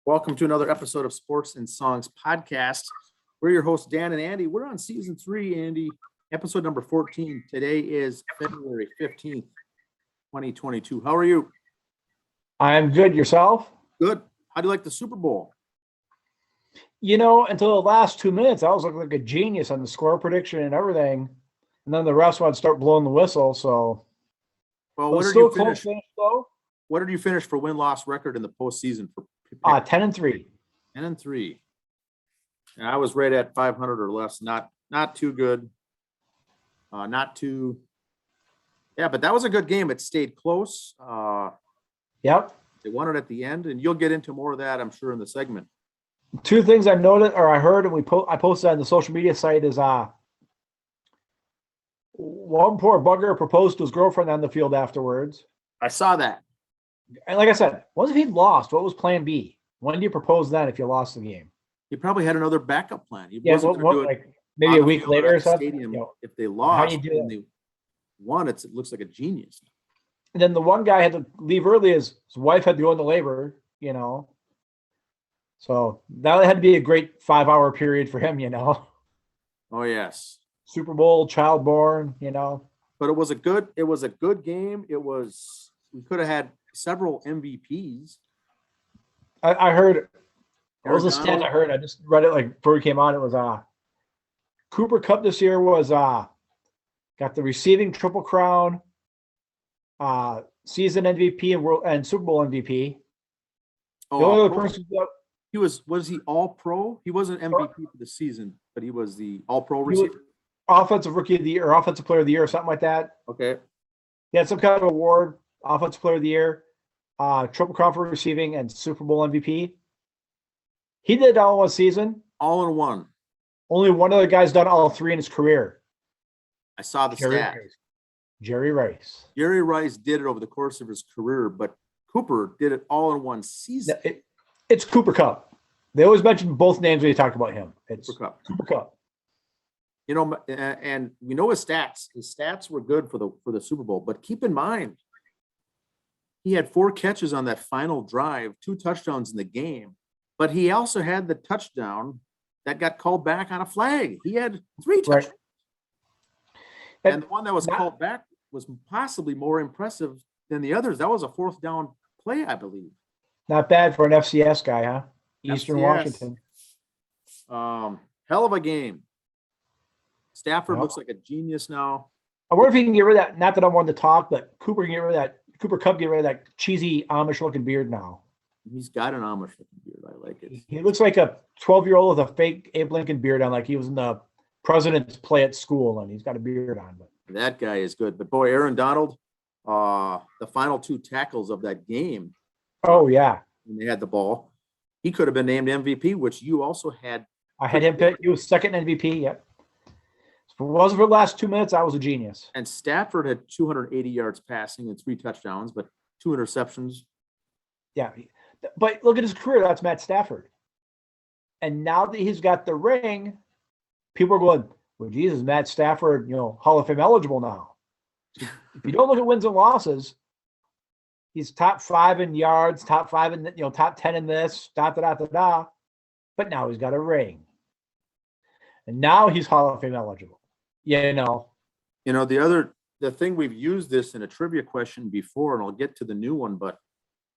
Welcome to another episode of Sports and Songs Podcast. We're your hosts, Dan and Andy. We're on season 3, Andy, episode number 14. Today is February 15th, 2022. How are you? I'm good. Yourself? Good. How do you like the Super Bowl? You know, until the last 2 minutes, I was looking like a genius on the score prediction and everything. And then the refs would start blowing the whistle. So, well, what did you finish? What did you finish for win-loss record in the postseason for? 10-3. 10-3. And I was right at 500 or less. Not too good. Not too. Yeah, but that was a good game. It stayed close. Yep. They won it at the end, and you'll get into more of that, I'm sure, in the segment. Two things I noted or I heard, and I posted on the social media site is one poor bugger proposed to his girlfriend on the field afterwards. I saw that. And like I said, what if he'd lost? What was plan B? When do you propose that if you lost the game? He probably had another backup plan. He wasn't going to do it like maybe a week later or something. Stadium, if they lost and they won, it looks like a genius. And then the one guy had to leave early. His wife had to go into labor, you know. So that had to be a great 5-hour period for him, you know. Oh, yes. Super Bowl, child born, you know. But it was a good game. We could have had several MVPs. I heard, what was the stat I heard? I just read it like before we came on. It was Cooper Kupp this year was got the receiving triple crown, season MVP and Super Bowl MVP. Oh, the only other person was he all pro? He wasn't MVP for the season, but he was the all pro receiver. Offensive rookie of the year or offensive player of the year or something like that. Okay. He had some kind of award, offensive player of the year, triple crown for receiving and Super Bowl MVP. He did it all in one season. All in one. Only one other guy's done all three in his career. I saw the stat. Jerry Rice. Jerry Rice did it over the course of his career, but Cooper did it all in one season. It's Cooper Kupp. They always mention both names when you talk about him. It's Cooper Kupp. Cooper Kupp. You know, and we know his stats. His stats were good for the Super Bowl, but keep in mind, he had 4 catches on that final drive, 2 touchdowns in the game, but he also had the touchdown that got called back on a flag. He had 3 touchdowns. Right. And the one that was called back was possibly more impressive than the others. That was a 4th down play, I believe. Not bad for an FCS guy, huh? Eastern FCS. Washington. Hell of a game. Stafford looks like a genius now. I wonder if he can get rid of that. Not that I wanted to talk, but Cooper can get rid of that. Cooper Kupp get rid of that cheesy Amish-looking beard now. He's got an Amish-looking beard. I like it. He looks like a 12-year-old with a fake Abe Lincoln beard on, like he was in the president's play at school, and he's got a beard on. But that guy is good. But boy, Aaron Donald, the final 2 tackles of that game. Oh yeah, when they had the ball, he could have been named MVP, which you also had. I had him picked. He was second MVP. Yep. If it wasn't for the last 2 minutes, I was a genius. And Stafford had 280 yards passing and 3 touchdowns, but 2 interceptions. Yeah, but look at his career. That's Matt Stafford. And now that he's got the ring, people are going, well, Jesus, Matt Stafford, Hall of Fame eligible now. If you don't look at wins and losses, he's top 5 in yards, top 5 in, top 10 in this, But now he's got a ring. And now he's Hall of Fame eligible. The thing we've used this in a trivia question before, and I'll get to the new one, but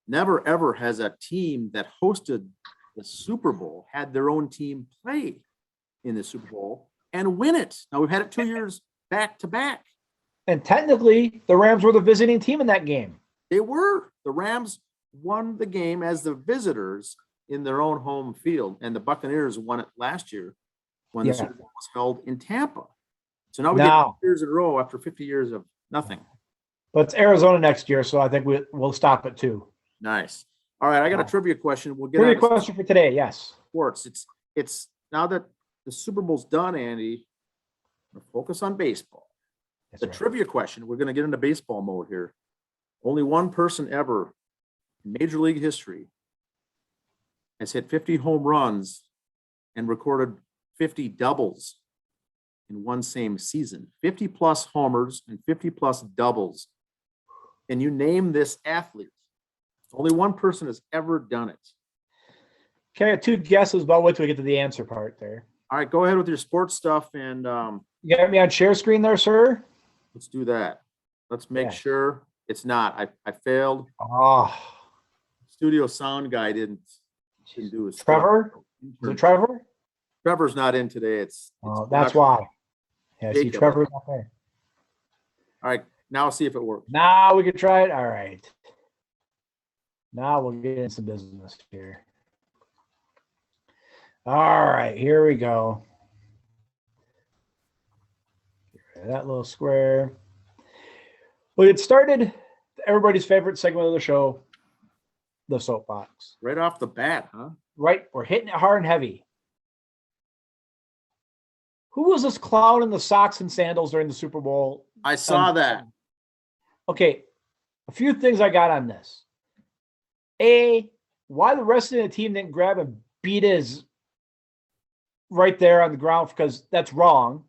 never ever has a team that hosted the Super Bowl had their own team play in the Super Bowl and win it. Now we've had it 2 years back to back. And technically, the Rams were the visiting team in that game. They were. The Rams won the game as the visitors in their own home field, and the Buccaneers won it last year when the Super Bowl was held in Tampa. So now we get 2 years in a row after 50 years of nothing. But it's Arizona next year, so I think we'll stop at 2. Nice. All right, I got a trivia question. We'll get trivia question for today. Yes. Sports. It's now that the Super Bowl's done, Andy. We're focus on baseball. That's right. Trivia question. We're going to get into baseball mode here. Only one person ever in Major League history has hit 50 home runs and recorded 50 doubles in one same season. 50 plus homers and 50 plus doubles. Can you name this athlete? Only one person has ever done it. Okay, I got two guesses, but wait till we get to the answer part there. All right, go ahead with your sports stuff, and You got me on share screen there, sir? let's do that. Let's make Yes. sure it's not. I failed. Oh, Studio sound guy didn't do his stuff. Trevor? Is it Trevor? Trevor's not in today. It's That's why. Yeah, see, Jacob. Trevor's not there. All right, now see if it works. Now we can try it. All right. Now we'll get in some business here. All right, here we go. Get rid of that little square. Well, it started everybody's favorite segment of the show, the soapbox. Right off the bat, huh? Right, we're hitting it hard and heavy. Who was this clown in the socks and sandals during the Super Bowl? I saw that. Okay, a few things I got on this. A, why the rest of the team didn't grab and beat his right there on the ground, because that's wrong.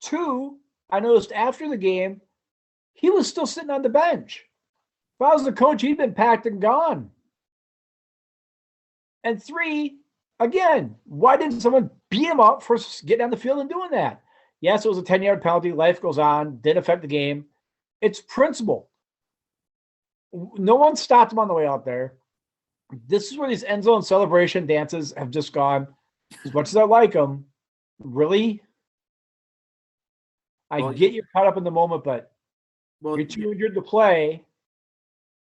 Two, I noticed after the game, he was still sitting on the bench. If I was the coach, he'd been packed and gone. And three, again, why didn't someone beat him up for getting on the field and doing that? Yes, it was a 10-yard penalty. Life goes on. Didn't affect the game. It's principle. No one stopped him on the way out there. This is where these end zone celebration dances have just gone. As much as I like them, really? I get you're caught up in the moment, but you're too injured to play.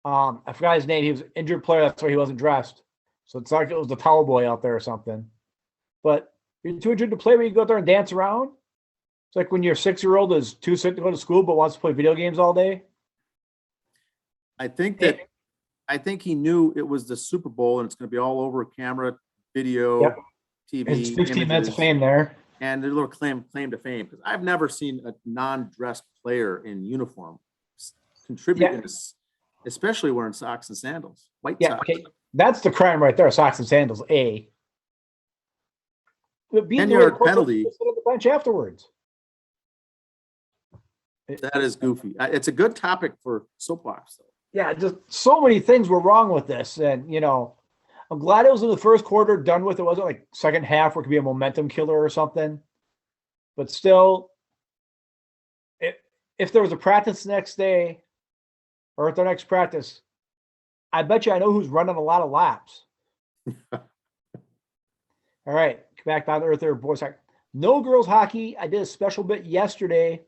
I forgot his name. He was an injured player. That's why he wasn't dressed. So it's like it was the towel boy out there or something. But you're too injured to play when you go out there and dance around. It's like when your 6-year-old is too sick to go to school but wants to play video games all day. I think he knew it was the Super Bowl and it's going to be all over camera, video, TV. It's 15 images, minutes of fame there. And a little claim to fame, because I've never seen a non-dressed player in uniform contribute, especially wearing socks and sandals, white socks. Okay. That's the crime right there, socks and sandals, A. But 10-yard penalty. Sit on the bench afterwards. That is goofy. It's a good topic for soapbox, though. Yeah, just so many things were wrong with this. And, I'm glad it was in the first quarter done with. It wasn't like second half where it could be a momentum killer or something. But still, if there was a practice the next day or at their next practice, I bet you I know who's running a lot of laps. All right, back down to earth there, boys. No girls hockey. I did a special bit yesterday,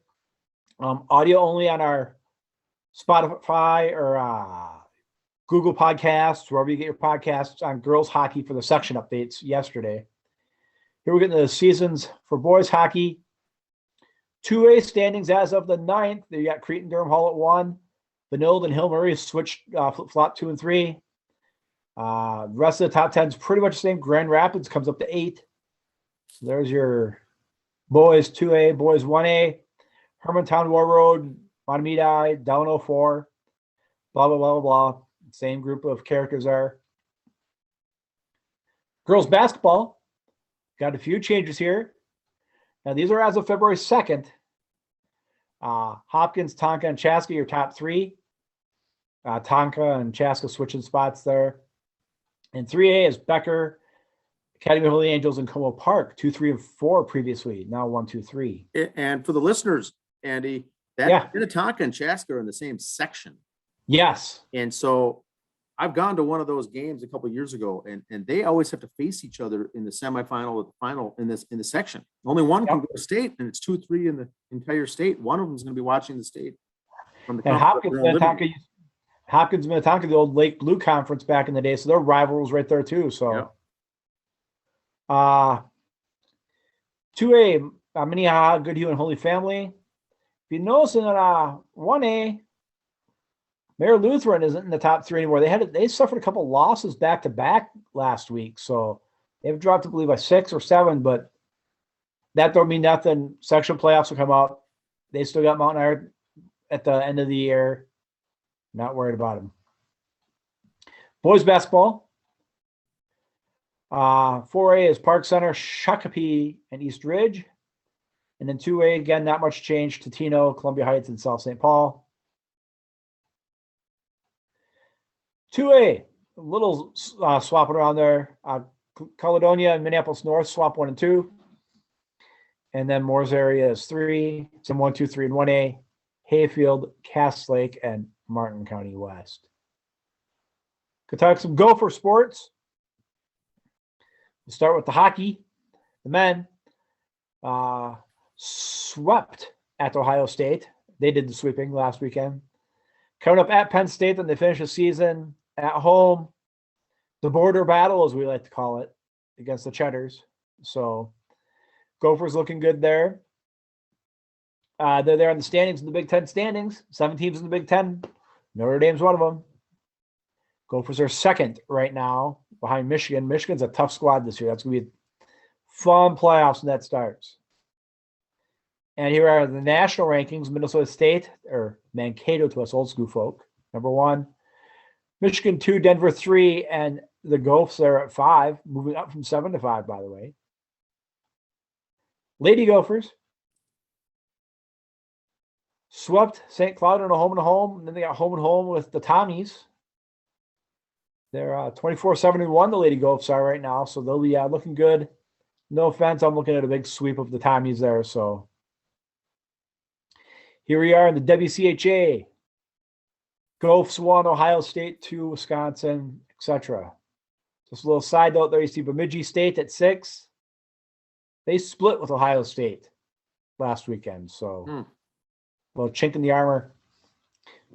audio only on our Spotify or Google Podcasts, wherever you get your podcasts, on girls hockey for the section updates yesterday. Here we're getting the seasons for boys hockey. 2A standings as of the 9th. You got Cretan Durham Hall at 1. Benilde and Hill Murray switched flip-flop 2 and 3. The rest of the top 10 is pretty much the same. Grand Rapids comes up to 8. So there's your boys 2A, boys 1A. Hermantown, War Road, Montemita, down 04. Blah, blah, blah, blah, blah. Same group of characters there. Girls basketball. Got a few changes here. Now, these are as of February 2nd. Hopkins, Tonka, and Chaska, your top 3. Tonka and Chaska switching spots there. And 3A is Becker, Academy of Holy Angels, and Como Park, 2, 3, and 4 previously. Now 1, 2, 3. And for the listeners, Andy, Tonka and Chaska are in the same section. Yes. And so I've gone to one of those games a couple of years ago, and they always have to face each other in the semifinal or the final in the section. Only one can go to state, and it's 2, 3 in the entire state. One of them is going to be watching the state from the and Hopkins, Minnetonka, the old Lake Blue Conference back in the day, so they're rivals right there too. So, 2A, Minnehaha, Goodhue, and Holy Family. If you notice in 1A, Mayor Lutheran isn't in the top 3 anymore. They suffered a couple losses back to back last week, so they've dropped, I believe, by 6 or 7. But that don't mean nothing. Section playoffs will come up. They still got Mountain Iron at the end of the year. Not worried about them. Boys basketball. 4A is Park Center, Shakopee, and East Ridge. And then 2A, again, not much change. Totino, Columbia Heights, and South St. Paul. 2A, a little swapping around there. Caledonia and Minneapolis North swap 1 and 2. And then Moore's area is 3. So 1, 2, 3, and 1A. Hayfield, Cass Lake, and Martin County West. Could talk some Gopher sports. We'll start with the hockey. The men swept at Ohio State. They did the sweeping last weekend. Coming up at Penn State, then they finish the season at home. The border battle, as we like to call it, against the Cheddars. So Gophers looking good there. They're there in the standings, in the Big Ten standings. 7 teams in the Big Ten. Notre Dame's one of them. Gophers are second right now behind Michigan. Michigan's a tough squad this year. That's going to be fun playoffs when that starts. And here are the national rankings. Minnesota State, or Mankato to us old school folk, number 1. Michigan 2, Denver 3, and the Gophers are at 5, moving up from 7 to 5, by the way. Lady Gophers swept St. Cloud in a home and home, and then they got home and home with the Tommies. They're 24-71, the Lady Gophers are right now, so they'll be looking good. No offense, I'm looking at a big sweep of the Tommies there. So here we are in the WCHA. Gophers 1, Ohio State 2, Wisconsin, etc. Just a little side note there. You see Bemidji State at 6. They split with Ohio State last weekend. So a little chink in the armor.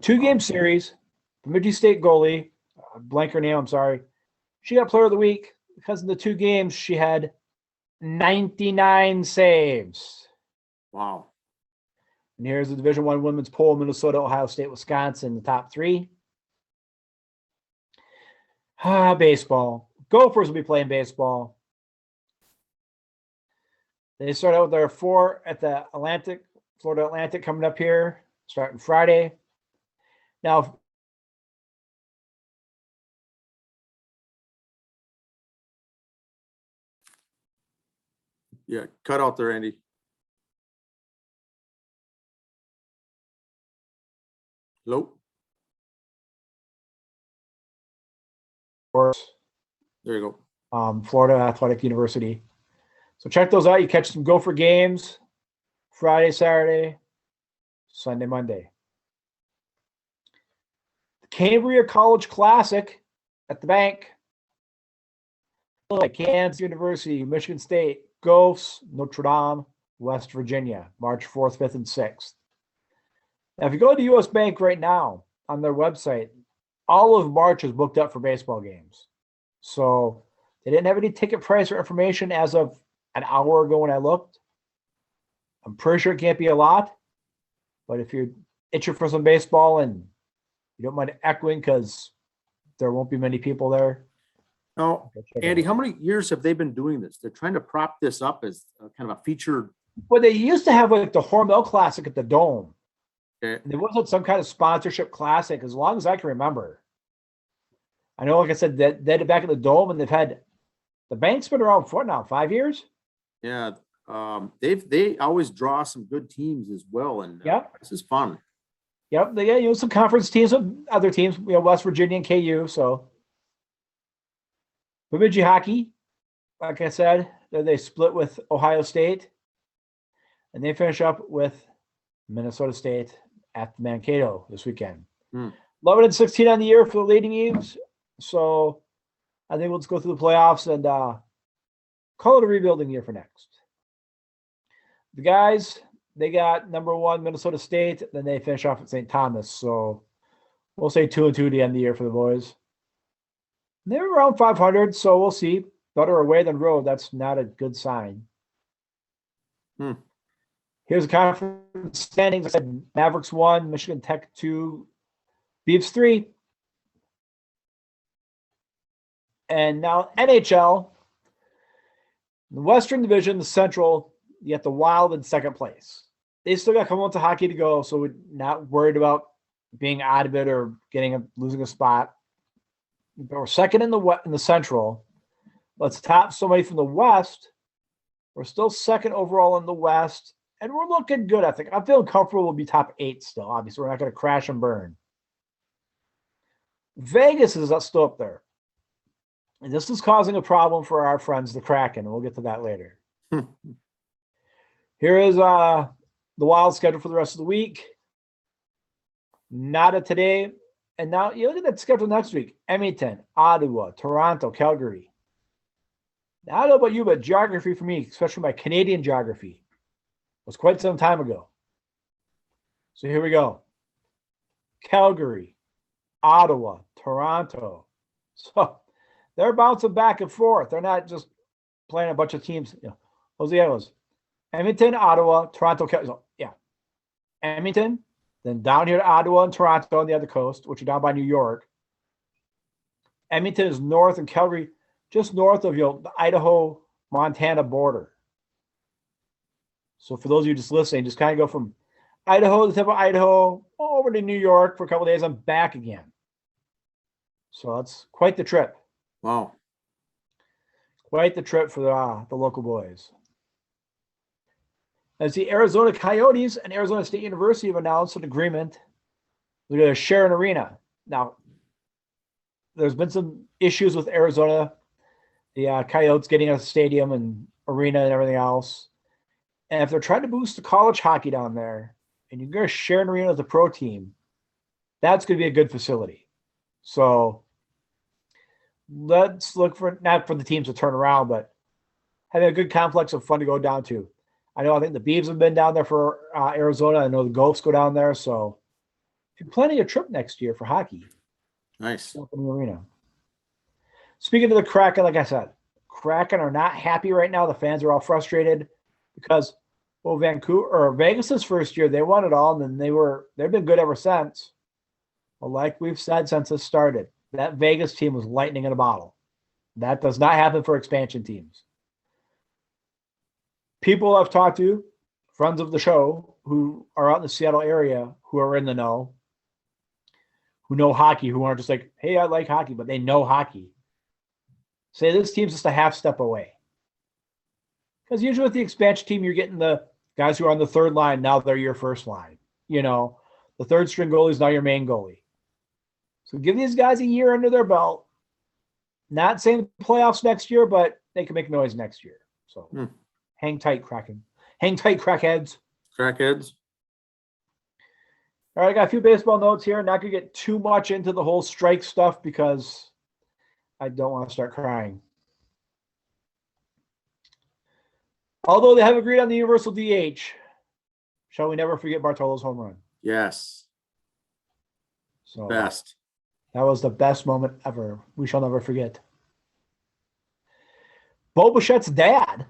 2-game series. Bemidji State goalie, blank her name, I'm sorry. She got player of the week because in the 2 games she had 99 saves. Wow. And here's the Division I women's poll: Minnesota, Ohio State, Wisconsin, the top 3. Baseball. Gophers will be playing baseball. They start out with their 4 at the Atlantic, Florida Atlantic, coming up here, starting Friday. Now, Yeah, cut out there, Andy. Hello? There you go. Florida Athletic University. So check those out. You catch some Gopher games Friday, Saturday, Sunday, Monday. The Cambria College Classic at the bank. Like Kansas University, Michigan State, Gophers, Notre Dame, West Virginia, March 4th, 5th, and 6th. Now, if you go to US Bank right now on their website, all of March is booked up for baseball games. So they didn't have any ticket price or information as of an hour ago when I looked. I'm pretty sure it can't be a lot, but if you're itching for some baseball and you don't mind echoing because there won't be many people there. Now, Andy, how many years have they been doing this? They're trying to prop this up as kind of a featured. Well, they used to have like the Hormel Classic at the Dome. Okay. And there wasn't some kind of sponsorship classic as long as I can remember. I know, like I said, that they did back at the Dome, and they've had the bank's been around for now 5 years. Yeah, they always draw some good teams as well, and this is fun. Yep, they got some conference teams, some other teams, West Virginia and KU. So Bemidji hockey, like I said, they split with Ohio State, and they finish up with Minnesota State at Mankato this weekend. 11-16 on the year for the Lady Eves. So I think we'll just go through the playoffs and call it a rebuilding year for next. The guys, they got number 1 Minnesota State, then they finish off at St. Thomas. So we'll say 2-2 to end the year for the boys. They're around 500, so we'll see. Better away than road. That's not a good sign. Here's the conference standings. I said Mavericks 1, Michigan Tech 2, Beavs 3. And now NHL. The Western Division, the Central, you got the Wild in second place. They still got a couple months of hockey to go, so we're not worried about being out of it or losing a spot. But we're second in the Central. Let's top somebody from the West. We're still second overall in the West, and we're looking good, I think. I'm feeling comfortable we'll be top 8 still. Obviously, we're not going to crash and burn. Vegas is still up there. And this is causing a problem for our friends, the Kraken. We'll get to that later. Here is the Wild schedule for the rest of the week. Nada today. And now you look at that schedule next week. Edmonton, Ottawa, Toronto, Calgary. Now, I don't know about you, but geography for me, especially my Canadian geography, was quite some time ago. So here we go. Calgary, Ottawa, Toronto. So they're bouncing back and forth. They're not just playing a bunch of teams. Those are the others. Edmonton, Ottawa, Toronto, Calgary. So, yeah. Edmonton, then down here to Ottawa and Toronto on the other coast, which are down by New York. Edmonton is north, and Calgary just north of the Idaho-Montana border. So for those of you just listening, just kind of go from Idaho, the tip of Idaho, over to New York for a couple of days. I'm back again. So that's quite the trip. Wow. Quite the trip for the local boys. As the Arizona Coyotes and Arizona State University have announced an agreement, they're going to share an arena. Now, there's been some issues with Arizona, the Coyotes getting a stadium and arena and everything else. And if they're trying to boost the college hockey down there, and you're going to share an arena with a pro team, that's going to be a good facility. So let's look for, not for the teams to turn around, but having a good complex of fun to go down to. I think the Beavs have been down there for Arizona. I know the Gophers go down there. So if you're planning a trip next year for hockey, Nice. in the arena. Speaking of the Kraken, like I said, Kraken are not happy right now. The fans are all frustrated because, well, Vegas's first year, they won it all, and then they've been good ever since. Well, like we've said since it started, that Vegas team was lightning in a bottle. That does not happen for expansion teams. People I've talked to, friends of the show, who are out in the Seattle area, who are in the know, who know hockey, who aren't just like, hey, I like hockey, but they know hockey, say this team's just a half step away. Because usually with the expansion team, you're getting the guys who are on the third line, now they're your first line. The third string goalie is now your main goalie. So give these guys a year under their belt. Not saying playoffs next year, but they can make noise next year. So hang tight, Kraken. Hang tight, crackheads. Crackheads. All right, I got a few baseball notes here. Not going to get too much into the whole strike stuff because I don't want to start crying. Although they have agreed on the universal DH, shall we never forget Bartolo's home run? Yes. So Best. that was the best moment ever. We shall never forget. Bo Bichette's dad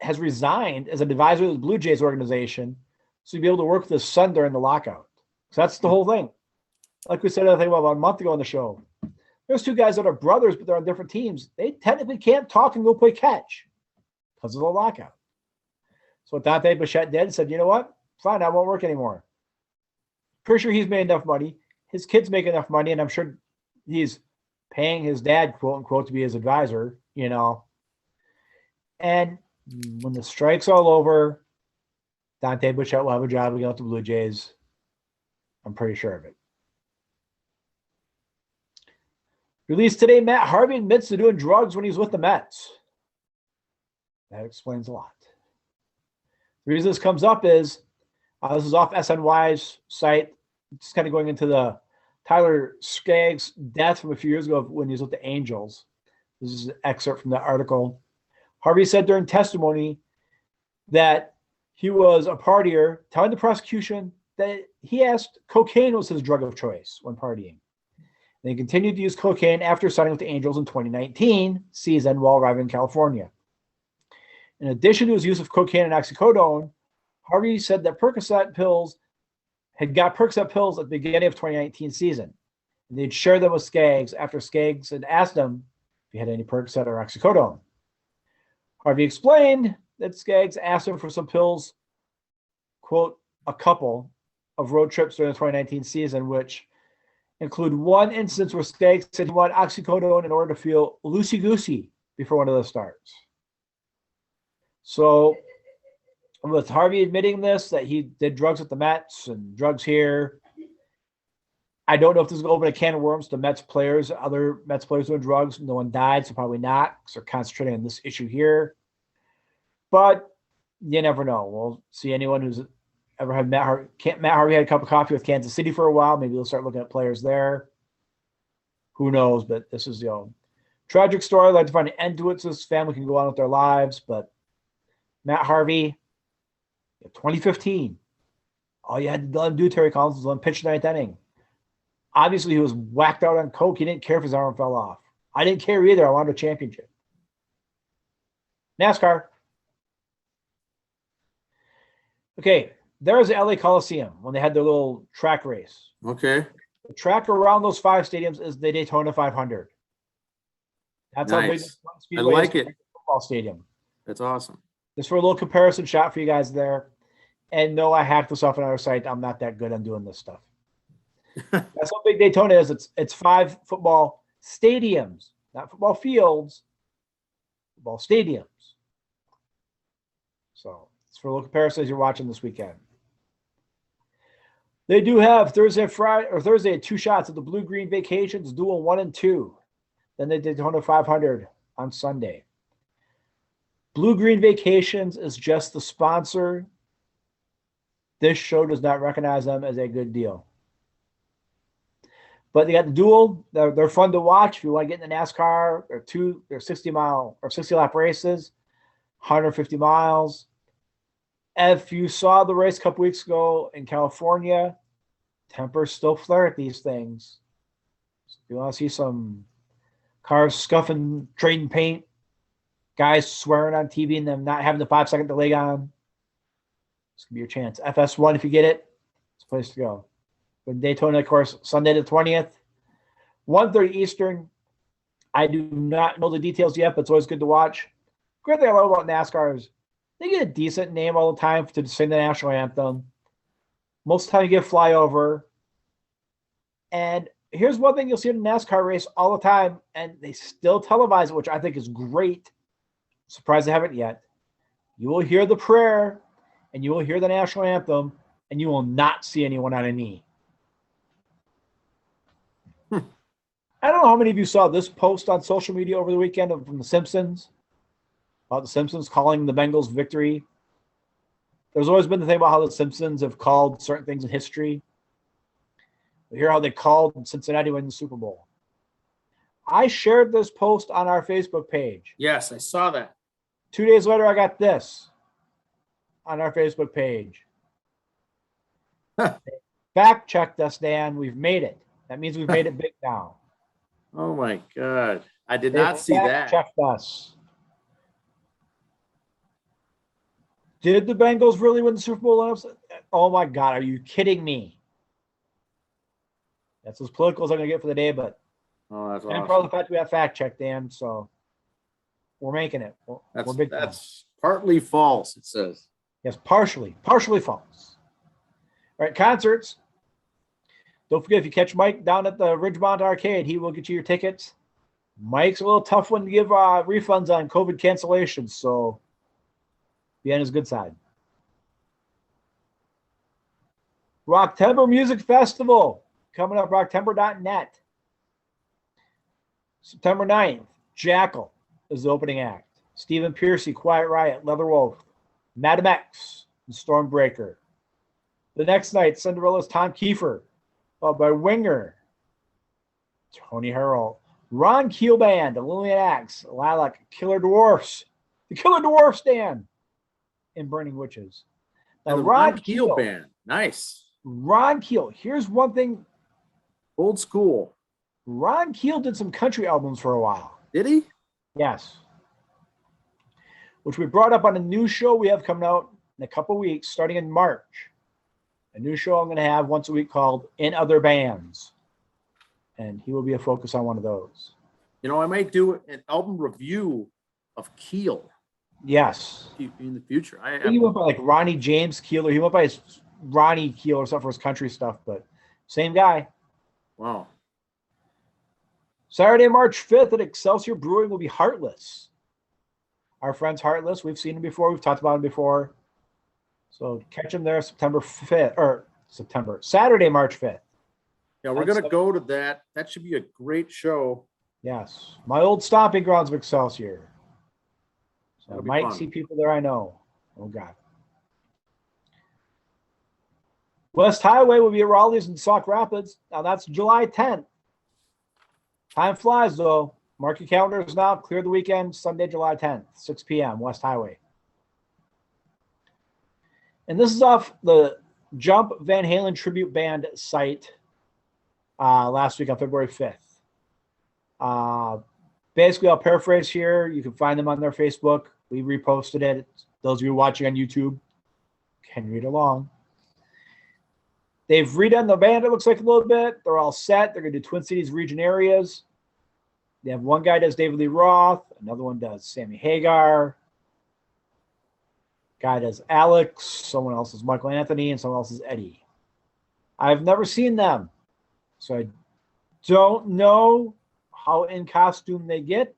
has resigned as an advisor to the Blue Jays organization so he'd be able to work with his son during the lockout. So that's the whole thing. Like we said, I think about a month ago on the show, there's two guys that are brothers, but they're on different teams. They technically can't talk and go play catch because of the lockout. So what Dante Bichette did, said, you know what? Fine, I won't work anymore. Pretty sure he's made enough money. His kids make enough money, and I'm sure he's paying his dad, quote unquote, to be his advisor, And when the strike's all over, Dante Bichette will have a job again with the Blue Jays. I'm pretty sure of it. Released today, Matt Harvey admits to doing drugs when he's with the Mets. That explains a lot. The reason this comes up is, this is off SNY's site. Just kind of going into the Tyler Skaggs' death from a few years ago when he was with the Angels. This is an excerpt from the article. Harvey said during testimony that he was a partier, telling the prosecution that he asked cocaine was his drug of choice when partying. And he continued to use cocaine after signing with the Angels in 2019 season while arriving in California. In addition to his use of cocaine and oxycodone, Harvey said that had got Percocet pills at the beginning of 2019 season. And they'd share them with Skaggs after Skaggs had asked him if he had any Percocet or oxycodone. Harvey explained that Skaggs asked him for some pills, quote, a couple of road trips during the 2019 season, which include one instance where Skaggs said he wanted oxycodone in order to feel loosey-goosey before one of the starts. So with Harvey admitting this, that he did drugs at the Mets and drugs here, I don't know if this is going to open a can of worms to Mets players, other Mets players doing drugs. No one died, so probably not, because they're concentrating on this issue here. But you never know. We'll see anyone who's ever had Matt Harvey had a cup of coffee with Kansas City for a while. Maybe they'll start looking at players there. Who knows? But this is, tragic story. I'd like to find an end to it so this family can go on with their lives. But Matt Harvey, 2015, all you had to let him do, Terry Collins, was let him pitch the ninth inning. Obviously, he was whacked out on coke. He didn't care if his arm fell off. I didn't care either. I wanted a championship. NASCAR. Okay, there's the LA Coliseum when they had their little track race. Okay. The track around those 5 stadiums is the Daytona 500. That's how big Nice. the I Speedway like is it. football stadium. That's awesome. Just for a little comparison shot for you guys there. And no, I hacked this off on our site. I'm not that good on doing this stuff. That's how big Daytona is. It's 5 football stadiums, not football fields, football stadiums. So it's for a little comparison as you're watching this weekend. They do have Thursday, 2 shots of the Blue Green Vacations, dual 1 and 2. Then they did Daytona 500 on Sunday. Blue Green Vacations is just the sponsor. This show does not recognize them as a good deal. But they got the dual. They're fun to watch if you want to get in the NASCAR. They're 60-mile or 60-lap races, 150 miles. If you saw the race a couple weeks ago in California, tempers still flare at these things. So if you want to see some cars scuffing, trading paint, guys swearing on TV and them not having the 5-second delay on, this could be your chance. FS1, if you get it, it's a place to go. But Daytona, of course, Sunday the 20th, 1:30 Eastern. I do not know the details yet, but it's always good to watch. Great thing I love about NASCAR is they get a decent name all the time to sing the national anthem. Most of the time you get flyover. And here's one thing you'll see in a NASCAR race all the time, and they still televise it, which I think is great. Surprised they haven't yet. You will hear the prayer, and you will hear the national anthem, and you will not see anyone on a knee. I don't know how many of you saw this post on social media over the weekend from The Simpsons about the Simpsons calling the Bengals victory. There's always been the thing about how the Simpsons have called certain things in history. We hear how they called Cincinnati winning the Super Bowl. I shared this post on our Facebook page. Yes, I saw that. 2 days later, I got this on our Facebook page. Fact checked us, Dan. We've made it. That means we've made it big now. Oh my God. I did not see that. Checked us. Did the Bengals really win the Super Bowl? Oh my God, are you kidding me? That's as political as I'm going to get for the day, but Oh, that's and awesome. probably the fact we have fact checked, Dan, so we're making it. We're big time. That's partly false, it says. Yes, partially false. All right, concerts. Don't forget, if you catch Mike down at the Ridgemont Arcade, he will get you your tickets. Mike's a little tough one to give refunds on COVID cancellations, so be on his good side. Rocktember Music Festival coming up, rocktember.net. September 9th, Jackal is the opening act. Stephen Piercy, Quiet Riot, Leatherwolf, Madam X, and Stormbreaker. The next night, Cinderella's Tom Kiefer, followed by Winger, Tony Harrell, Ron Keel Band, the Lillian Axe, Lilac, Killer Dwarfs, the Killer Dwarfs stand, and Burning Witches. Now, And the Ron Keel Keel, band. Nice. Ron Keel, here's one thing. Old school. Ron Keel did some country albums for a while. Did he? Yes. Which we brought up on a new show we have coming out in a couple weeks, starting in March. A new show I'm going to have once a week called In Other Bands. And he will be a focus on one of those. You know, I might do an album review of Keel Yes. in the future. I think he went by like Ronnie James Keel, or he went by his Ronnie Keel or something for his country stuff, but same guy. Wow. Saturday, March 5th at Excelsior Brewing will be Heartless. Our friends Heartless, we've seen them before. We've talked about them before. So catch them there Saturday, March 5th. Yeah, we're gonna go to that. That should be a great show. Yes, my old stomping grounds of Excelsior. So I That'll be might fun. see people there I know. Oh God. West Highway will be at Raleigh's in Sauk Rapids. Now that's July 10th. Time flies though. Mark your calendars now. Clear the weekend, Sunday, July 10th, 6 p.m. West Highway. And this is off the Jump Van Halen Tribute Band site last week on February 5th. Basically, I'll paraphrase here. You can find them on their Facebook. We reposted it. Those of you watching on YouTube can read along. They've redone the band, it looks like, a little bit. They're all set. They're going to do Twin Cities region areas. They have one guy does David Lee Roth. Another one does Sammy Hagar. Guy does Alex. Someone else is Michael Anthony. And someone else is Eddie. I've never seen them. So I don't know how in costume they get.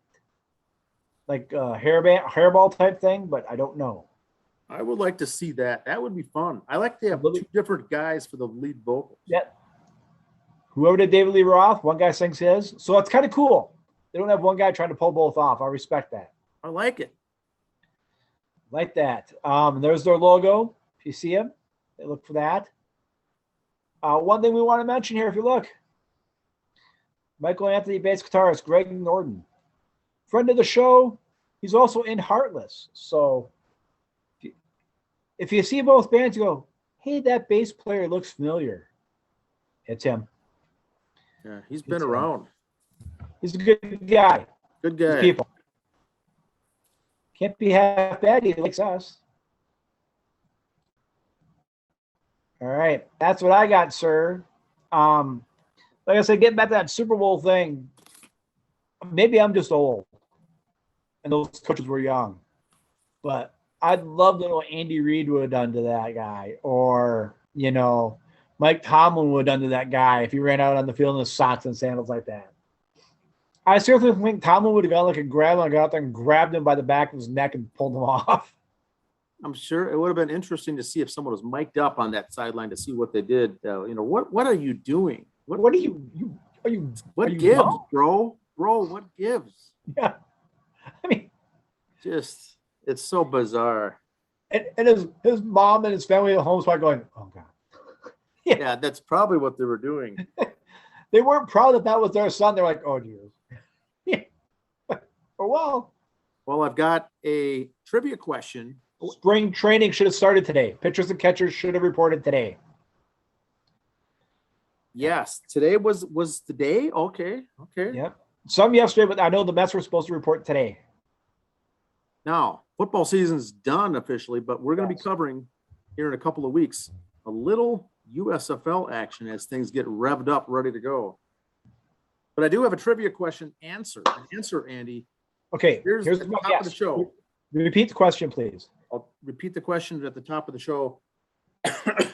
Like a hairball type thing, but I don't know. I would like to see that. That would be fun. I like to have two different guys for the lead vocals. Yep. Whoever did David Lee Roth, one guy sings his. So it's kind of cool. They don't have one guy trying to pull both off. I respect that. I like it. Like that. There's their logo. If you see them, they look for that. One thing we want to mention here, if you look, Michael Anthony bass guitarist Greg Norton, friend of the show. He's also in Heartless. So if you see both bands, you go, hey, that bass player looks familiar. It's him. Yeah, he's been around. He's a good guy. Good guy. Good people. Can't be half bad. He likes us. All right. That's what I got, sir. Like I said, getting back to that Super Bowl thing, maybe I'm just old and those coaches were young. But I'd love to know what Andy Reid would have done to that guy, or, Mike Tomlin would have done to that guy if he ran out on the field in his socks and sandals like that. I seriously think Tomlin would have gone like a grab and got out there and grabbed him by the back of his neck and pulled him off. I'm sure it would have been interesting to see if someone was mic'd up on that sideline to see what they did. What are you doing? What gives, dumb? bro? Bro, what gives? Yeah. I mean, just, it's so bizarre. And his mom and his family at home was going, oh God. Yeah, that's probably what they were doing. They weren't proud that was their son. They're like, oh, dear. Yeah. Oh, well, I've got a trivia question. Spring training should have started today. Pitchers and catchers should have reported today. Yes, today was the day. Okay. Yep. Some yesterday, but I know the Mets were supposed to report today. Now, football season's done officially, but we're going to be covering here in a couple of weeks a little USFL action as things get revved up, ready to go. But I do have a trivia question. Answer, Andy. Okay. Here's the top of the show. Repeat the question, please. I'll repeat the question at the top of the show.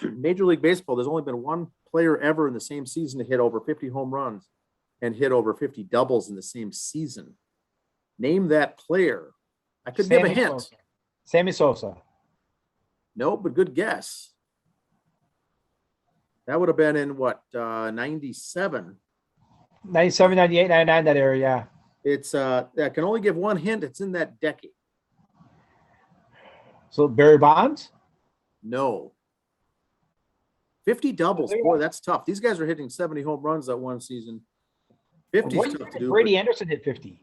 Major League Baseball, there's only been one player ever in the same season to hit over 50 home runs and hit over 50 doubles in the same season. Name that player. I could give a hint. Sammy Sosa. No, but good guess. That would have been in what, 97? 97, 98, 99, that area, yeah. It's I can only give one hint. It's in that decade. So Barry Bonds? No. 50 doubles. Boy, that's tough. These guys are hitting 70 home runs that one season. 50 is tough to do. Brady Anderson hit 50.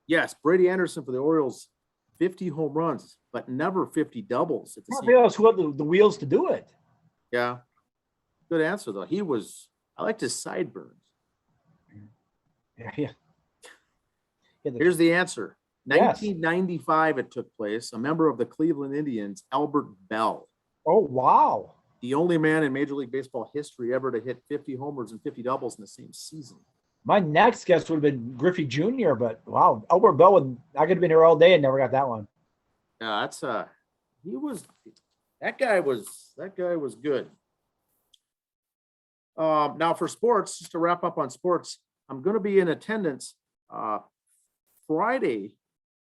Yes, Brady Anderson for the Orioles, 50 home runs, but never 50 doubles. Who had the wheels to do it? Yeah. Good answer, though. I liked his sideburns. Yeah. Here's the answer. 1995 it took place. A member of the Cleveland Indians, Albert Bell. Oh, wow. The only man in Major League Baseball history ever to hit 50 homers and 50 doubles in the same season. My next guess would have been Griffey Jr., but wow, Albert Bell I could have been here all day and never got that one. Yeah, that guy was good. Now for sports, just to wrap up on sports, I'm going to be in attendance Friday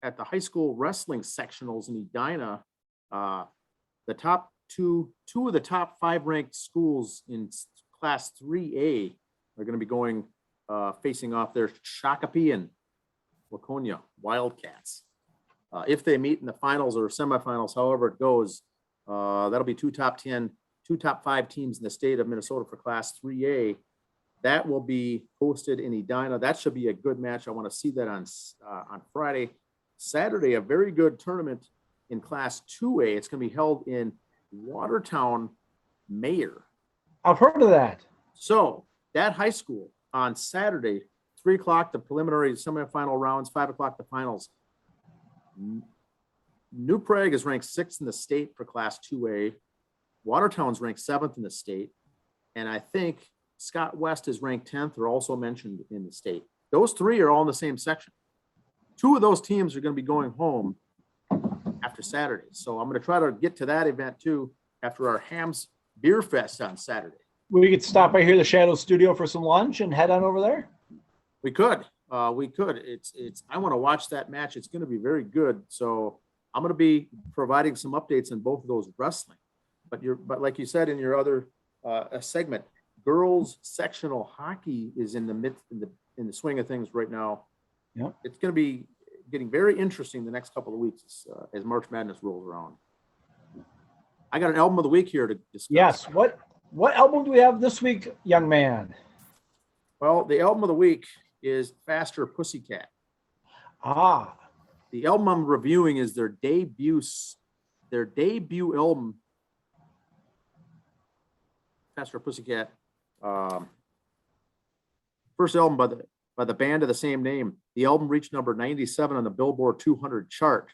at the High School Wrestling Sectionals in Edina. The top two of the top 5 ranked schools in Class 3A They're going to be going facing off their Shakopee and Waconia Wildcats. If they meet in the finals or semifinals, however it goes, that'll be two top 5 teams in the state of Minnesota for Class 3A. That will be hosted in Edina. That should be a good match. I want to see that on Friday. Saturday, a very good tournament in Class 2A. It's going to be held in Watertown, Mayor. I've heard of that. So that high school on Saturday, 3 o'clock, the preliminary semifinal rounds, 5 o'clock, the finals. New Prague is ranked 6th in the state for Class 2A. Watertown's ranked 7th in the state. And I think Scott West is ranked 10th. They're also mentioned in the state. Those 3 are all in the same section. 2 of those teams are going to be going home after Saturday. So I'm going to try to get to that event too after our Hams Beer Fest on Saturday. We could stop by here, the Shadow Studio, for some lunch and head on over there. We could. It's. I want to watch that match. It's going to be very good. So I'm going to be providing some updates on both of those wrestling. But like you said in your other segment, girls sectional hockey is in the swing of things right now. Yeah, it's going to be getting very interesting the next couple of weeks as March Madness rolls around. I got an album of the week here to discuss. Yes. What album do we have this week, young man? Well, the album of the week is Faster Pussycat. Ah. The album I'm reviewing is their debut album, Faster Pussycat. First album by the band of the same name. The album reached number 97 on the Billboard 200 chart.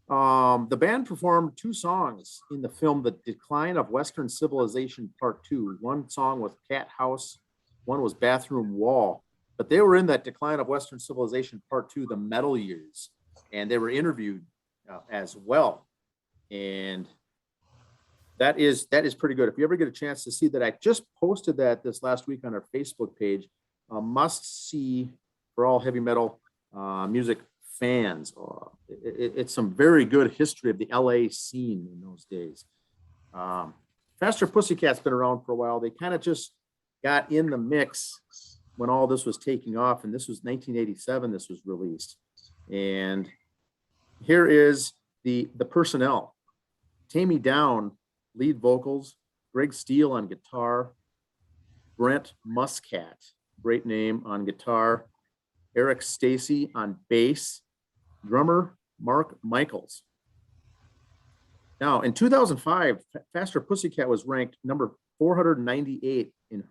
The band performed 2 songs in the film The Decline of Western Civilization Part 2. One song was Cat House, one was Bathroom Wall. But they were in that Decline of Western Civilization Part 2, the metal years, and they were interviewed as well. And that is pretty good. If you ever get a chance to see that, I just posted that this last week on our Facebook page. Must see for all heavy metal music fans. It's some very good history of the LA scene in those days. Faster Pussycat's been around for a while. They kind of just got in the mix when all this was taking off, and this was 1987 this was released. And here is the personnel. Tammy Down, lead vocals, Greg Steele on guitar, Brent Muscat, great name, on guitar, Eric Stacy on bass, drummer Mark Michaels. Now, in 2005, Faster Pussycat was ranked number 498 in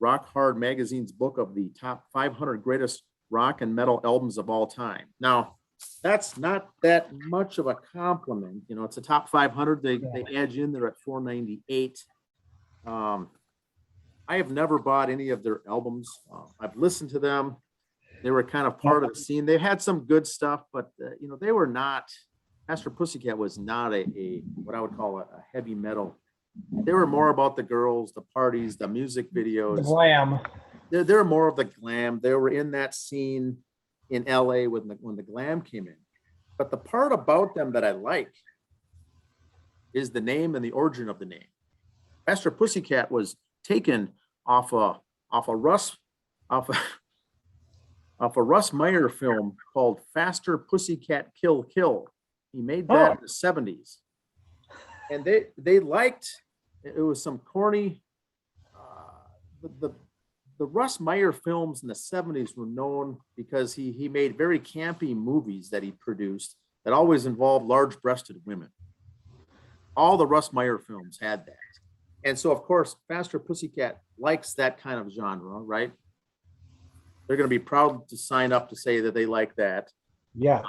Rock Hard Magazine's book of the top 500 greatest rock and metal albums of all time. Now, that's not that much of a compliment. You know, it's a top 500. They edge in there at 498. I have never bought any of their albums. I've listened to them. They were kind of part of the scene. They had some good stuff, but they were not. Faster Pussycat was not a what I would call a heavy metal. They were more about the girls, the parties, the music videos, the glam. They're more of the glam. They were in that scene in LA when the glam came in. But the part about them that I like is the name and the origin of the name. Faster Pussycat was taken off a Russ Meyer film called Faster Pussycat Kill Kill. He made that in the 70s. And they liked, it was some corny, the Russ Meyer films in the 70s were known because he made very campy movies that he produced that always involved large-breasted women. All the Russ Meyer films had that. And so, of course, Faster Pussycat likes that kind of genre, right? They're going to be proud to sign up to say that they like that. Yes.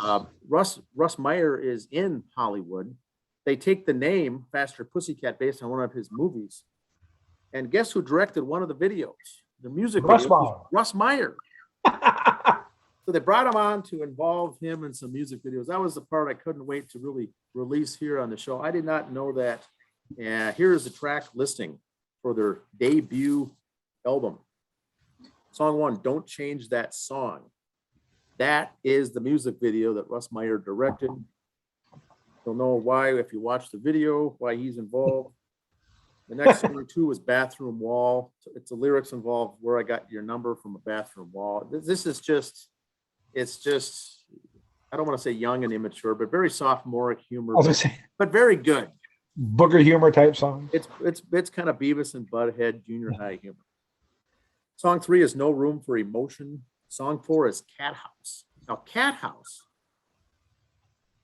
Russ Meyer is in Hollywood. They take the name Faster Pussycat based on one of his movies. And guess who directed one of the videos? The music video. Russ Meyer. So they brought him on to involve him in some music videos. That was the part I couldn't wait to really release here on the show. I did not know that. And here is the track listing for their debut album. Song 1, Don't Change That Song. That is the music video that Russ Meyer directed. You'll know why if you watch the video, why he's involved. The next song too was Bathroom Wall. It's the lyrics involve where I got your number from a bathroom wall. This is just, it's just, I don't want to say young and immature, but very sophomoric humor, I was gonna say but very good. booger humor type song. It's kind of Beavis and Butthead junior high humor. Song 3 is No Room for Emotion. Song 4 is Cat House. Now, Cat House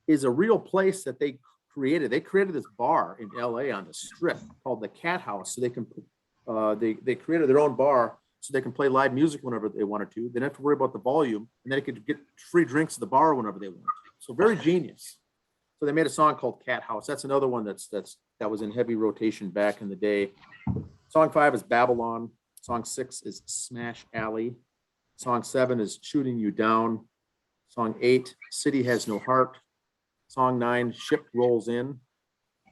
is a real place that they created. They created this bar in LA on the strip called the Cat House. So they can, they created their own bar so they can play live music whenever they wanted to. They didn't have to worry about the volume, and they could get free drinks at the bar whenever they wanted to. So very genius. So they made a song called Cat House. That's another one that was in heavy rotation back in the day. Song 5 is Babylon. Song 6 is Smash Alley. Song 7 is Shooting You Down. Song 8, City Has No Heart. Song 9, Ship Rolls In.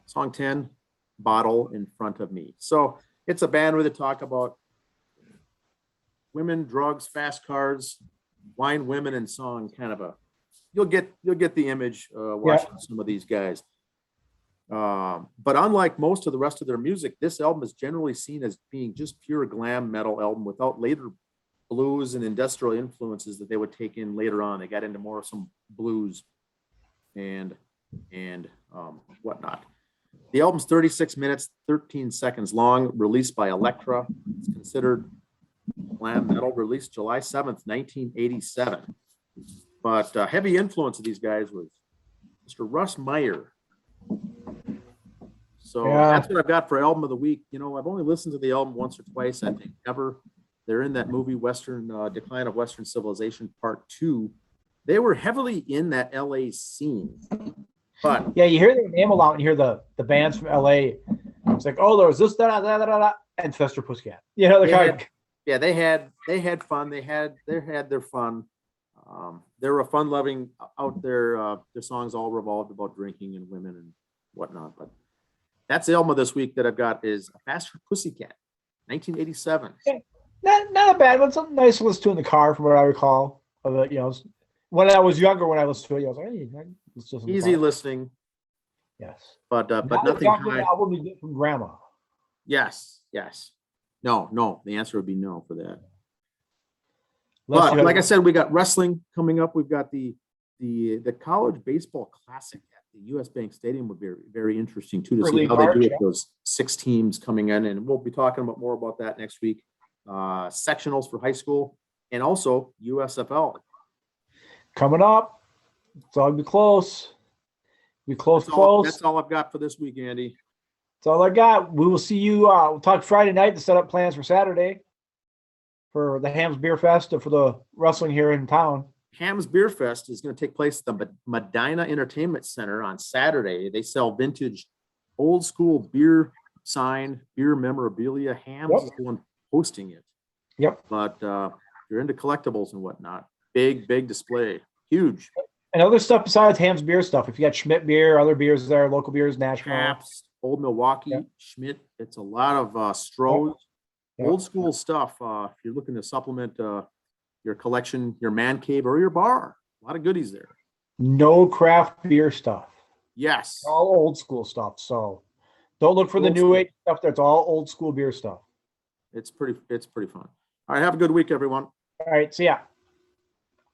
Song 10, Bottle in Front of Me. So it's a band where they talk about women, drugs, fast cars, wine, women, and song. Kind of a, you'll get the image watching some of these guys. But unlike most of the rest of their music, this album is generally seen as being just pure glam metal album without later blues and industrial influences that they would take in later on. They got into more of some blues and whatnot. The album's 36 minutes, 13 seconds long, released by Elektra. It's considered glam metal, released July 7th, 1987. But heavy influence of these guys was Mr. Russ Meyer. So that's what I've got for album of the week. You know, I've only listened to the album once or twice, I think, ever. They're in that movie, Western Decline of Western Civilization Part 2. They were heavily in that LA scene. But yeah, you hear their name a lot and you hear the bands from LA. It's like, oh, there was this, and Fester Pussycat. You know, they had fun. They had their fun. They were fun-loving out there. Their songs all revolved about drinking and women and whatnot. But that's the album of this week that I've got is Faster Pussycat, 1987. Yeah, not a bad one. Something nice to listen to in the car, from what I recall. Of it, you know, when I was younger, when I listened to it, I was like, hey, let's listen. Easy listening. Yes, but nothing exactly high. Album you get from Grandma. Yes. No. The answer would be no for that. But like I said, we got wrestling coming up. We've got the college baseball classic at the U.S. Bank Stadium would be very interesting too to see how they do it. Those 6 teams coming in, and we'll be talking more about that next week. Sectionals for high school, and also USFL coming up. It's all be close. Close. That's all I've got for this week, Andy. That's all I got. We will see you. We'll talk Friday night to set up plans for Saturday for the Hams Beer Fest and for the wrestling here in town. Hams Beer Fest is going to take place at the Medina Entertainment Center on Saturday. They sell vintage, old school beer sign, beer memorabilia. Hams is the one hosting it. Yep. But you're into collectibles and whatnot. Big display. Huge. And other stuff besides Hams beer stuff. If you got Schmidt beer, other beers there, local beers, Nashville. Caps, Old Milwaukee, Schmidt. It's a lot of Stroh's, old school stuff. If you're looking to supplement your collection, your man cave, or your bar, a lot of goodies there. No craft beer stuff. Yes. All old school stuff. So don't look for the new age stuff. That's all old school beer stuff. It's pretty fun. All right. Have a good week, everyone. All right. See ya.